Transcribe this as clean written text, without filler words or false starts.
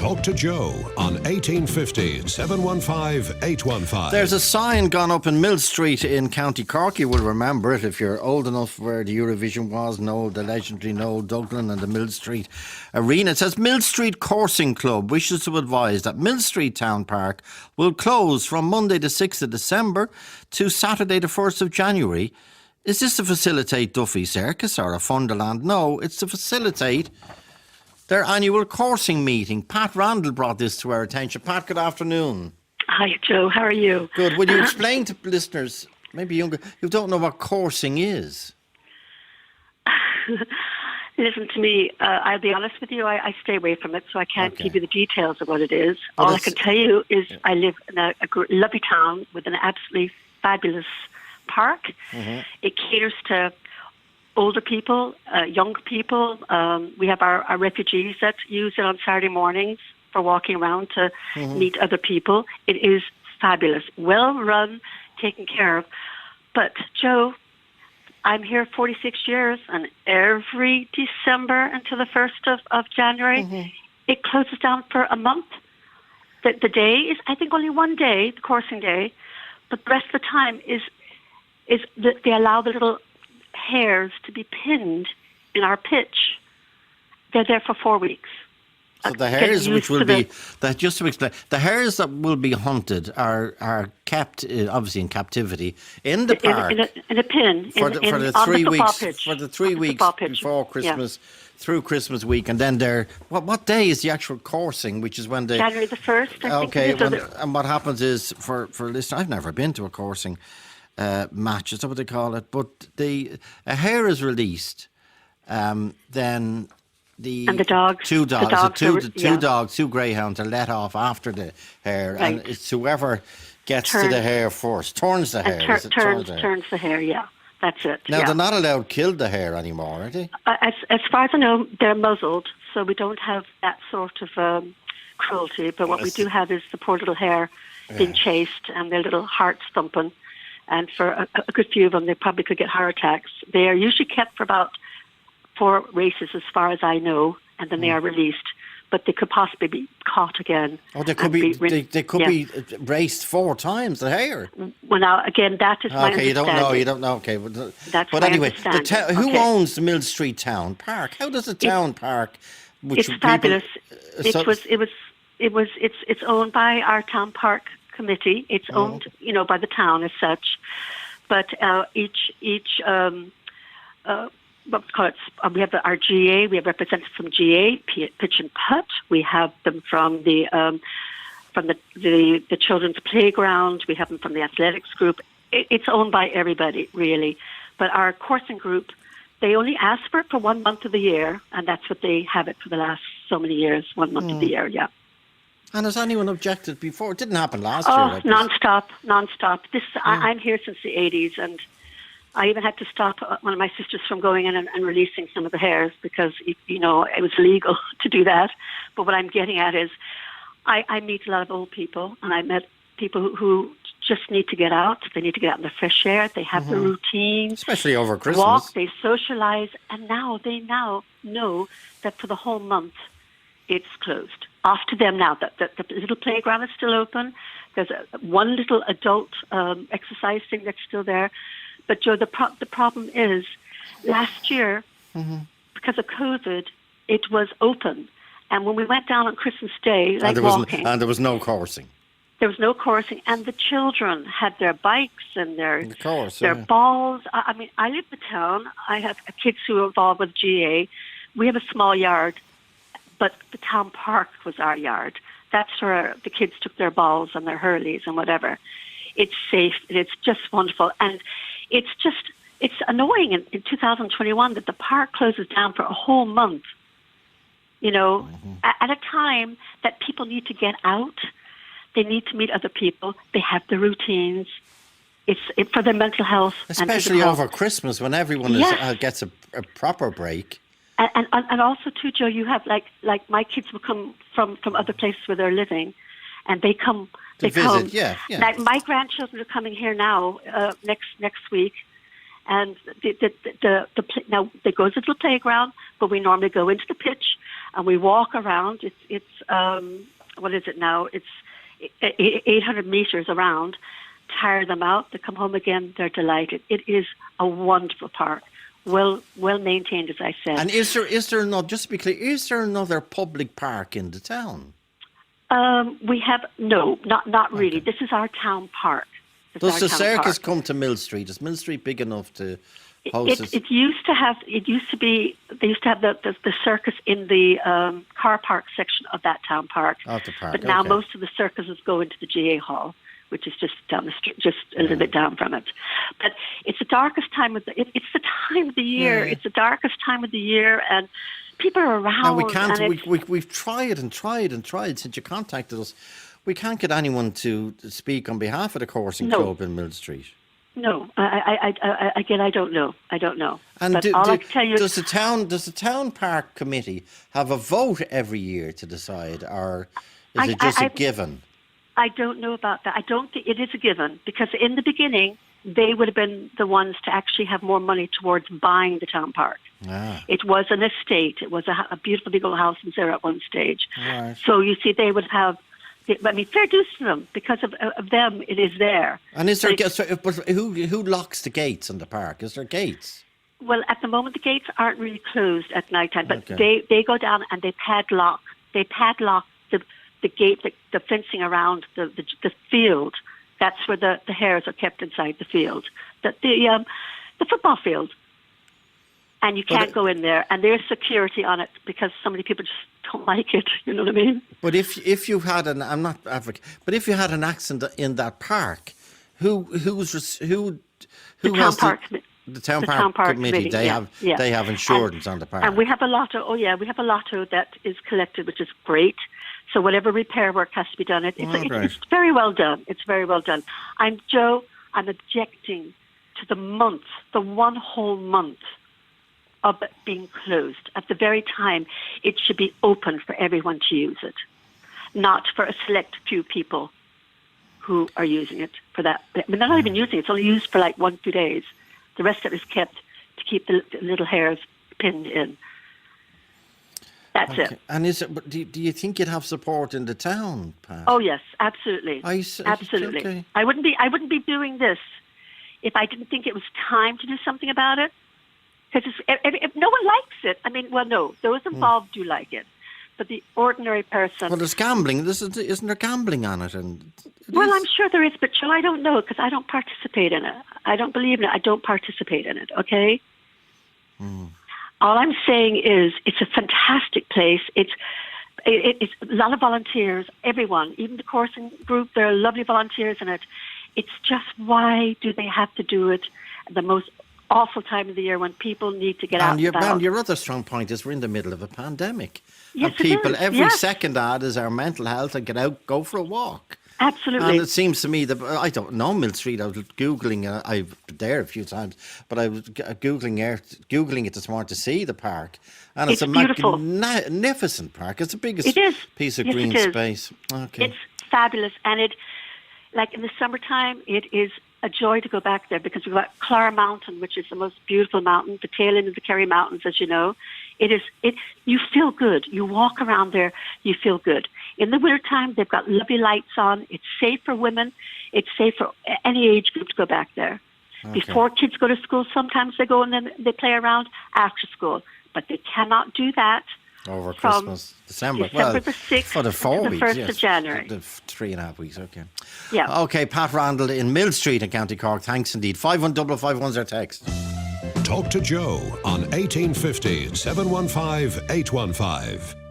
Talk to Joe on 1850 715 815. There's a sign gone up in Millstreet in County Cork. You will remember it if you're old enough, where the Eurovision was, the legendary Noel Dublin and the Millstreet Arena. It says Millstreet Coursing Club wishes to advise that Millstreet Town Park will close from Monday the 6th of December to Saturday the 1st of January. Is this to facilitate Duffy Circus or a Funderland? No, it's to facilitate their annual coursing meeting. Pat Randall brought this to our attention. Pat, good afternoon. Hi, Joe. How are you? Good. Will you explain to listeners, maybe younger, who don't know what coursing is? Listen to me. I'll be honest with you. I stay away from it, so I can't give you the details of what it is. All I can tell you is I live in a lovely town with an absolutely fabulous park. Mm-hmm. It caters to older people, young people. We have our refugees that use it on Saturday mornings for walking around to meet other people. It is fabulous, well run, taken care of. But Joe, I'm here 46 years, and every December until the 1st of January, it closes down for a month. The day is, I think, only one day, the coursing day, but the rest of the time is they allow the little hares to be pinned in our pitch. They're there for 4 weeks. So the hares, which will be, just to explain, the hares that will be hunted are kept, obviously in captivity, in the park. In a pen. For the 3 weeks. For the 3 weeks before Christmas, through Christmas week. And then what day is the actual coursing, which is when January the 1st, I think. And what happens is, for listeners, I've never been to a coursing match, is that what they call it? But a hare is released, then the dogs, two greyhounds are let off after the hare, and it's whoever gets to the hare first turns the hare. Turns the hare, yeah. That's it. Now, they're not allowed to kill the hare anymore, are they? As far as I know, they're muzzled, so we don't have that sort of cruelty. But what we do have is the poor little hare being chased and their little hearts thumping. And for a good few of them, they probably could get heart attacks. They are usually kept for about 4 races, as far as I know, and then they are released. But they could possibly be caught again. Oh, they could be be raced 4 times, the hare. Well, now, again, that is my understanding. You don't know. Okay, that's but anyway, who owns the Millstreet Town Park? How does the town park? It's fabulous. It's owned by our town park committee. It's owned, by the town as such. But each we have our GA. We have representatives from GA, pitch and putt. We have them from the children's playground. We have them from the athletics group. It's owned by everybody, really. But our coursing group, they only ask for it for 1 month of the year, and that's what they have it for the last so many years. 1 month of the year, yeah. And has anyone objected before? It didn't happen last year. Oh, non-stop. I'm here since the 80s, and I even had to stop one of my sisters from going in and releasing some of the hares because, it was illegal to do that. But what I'm getting at is I meet a lot of old people, and I met people who just need to get out. They need to get out in the fresh air. They have their routine. Especially over Christmas. Walk, they socialize, and they know that for the whole month it's closed. Off to them now. The little playground is still open. There's one little adult exercise thing that's still there. But, Joe, the problem is last year, because of COVID, it was open. And when we went down on Christmas Day, walking... And there was no coursing. There was no coursing. And the children had their bikes and their balls. I mean, I live in the town. I have kids who are involved with GA. We have a small yard, but the town park was our yard. That's where the kids took their balls and their hurleys and whatever. It's safe, and it's just wonderful. And it's annoying in 2021 that the park closes down for a whole month, at a time that people need to get out. They need to meet other people. They have their routines. It's for their mental health. Especially over Christmas when everyone gets a proper break. And also, too, Joe, you have, like my kids will come from other places where they're living, and they come... To visit, yeah. Like my grandchildren are coming here now next week, and now they go to the little playground, but we normally go into the pitch, and we walk around. It's what is it now? It's 800 meters around. Tire them out. They come home again. They're delighted. It is a wonderful park. Well maintained, as I said. And is there not, just to be clear, is there another public park in the town? We have not really. Okay. This is our town park. Does the circus come to Millstreet? Is Millstreet big enough to host it? They used to have the circus in the car park section of that town park. Of the park. But now most of the circuses go into the GA Hall, which is just down the street, just a little bit down from it. But it's the darkest time of it's the time of the year. Yeah. It's the darkest time of the year, and people are around. Now we can't. We've tried since you contacted us. We can't get anyone to speak on behalf of the coursing club in Millstreet. No, I don't know. And but all I can tell you does the town park committee have a vote every year to decide, or is it just a given? I don't know about that. I don't think it is a given, because in the beginning they would have been the ones to actually have more money towards buying the town park. It was an estate. It was a beautiful big old house in there at one stage. Right. So you see, they would have. I mean, fair dues to them, because of them. It is there. And is there? But who locks the gates in the park? Is there gates? Well, at the moment the gates aren't really closed at night time, but they go down and they padlock. They padlock the gate, the fencing around the field. That's where the hares are kept inside the field. The football field. And you can't go in there, and there's security on it, because so many people just don't like it. You know what I mean? But if you had I'm not advocate, but if you had an accident in that park, who has the town park committee? They have insurance on the park, and we have a lotto. We have a lotto that is collected, which is great. So whatever repair work has to be done, it's very well done. It's very well done. I'm objecting to the one whole month of it being closed. At the very time, it should be open for everyone to use it, not for a select few people who are using it for that. I mean, they're not even using it. It's only used for like 1-2 days. The rest of it is kept to keep the little hares pinned in. That's it. And do you think you'd have support in the town, Pat? Oh yes, absolutely. Absolutely. Okay. I wouldn't be doing this if I didn't think it was time to do something about it. Because if no one likes it, I mean, well, no, those involved do like it, but the ordinary person. Well, there's gambling. Isn't there gambling on it? I'm sure there is, but Joe, I don't know, because I don't participate in it. I don't believe in it. I don't participate in it. Okay. All I'm saying is, it's a fantastic place. It's a lot of volunteers. Everyone, even the coursing group, there are lovely volunteers in it. It's just, why do they have to do it at the most awful time of the year when people need to get out and about? And your other strong point is we're in the middle of a pandemic. Yes, and people, every second ad is our mental health and get out, go for a walk. Absolutely. And it seems to me that, I don't know Millstreet, I was Googling, I've been there a few times, but I was Googling it this morning to see the park. And it's a beautiful, magnificent park. It's the biggest piece of green space. Okay. It's fabulous. And like in the summertime, it is a joy to go back there, because we've got Clara Mountain, which is the most beautiful mountain, the tail end of the Kerry Mountains, as you know. You feel good. You walk around there, you feel good. In the wintertime, they've got lovely lights on. It's safe for women. It's safe for any age group to go back there. Okay. Before kids go to school, sometimes they go and then they play around after school. But they cannot do that over Christmas, December the 6th for the 4 weeks, the 1st of January. The 3.5 weeks, okay. Yeah. Okay, Pat Randall in Millstreet in County Cork. Thanks indeed. 51551's our text. Talk to Joe on 1850 715 815.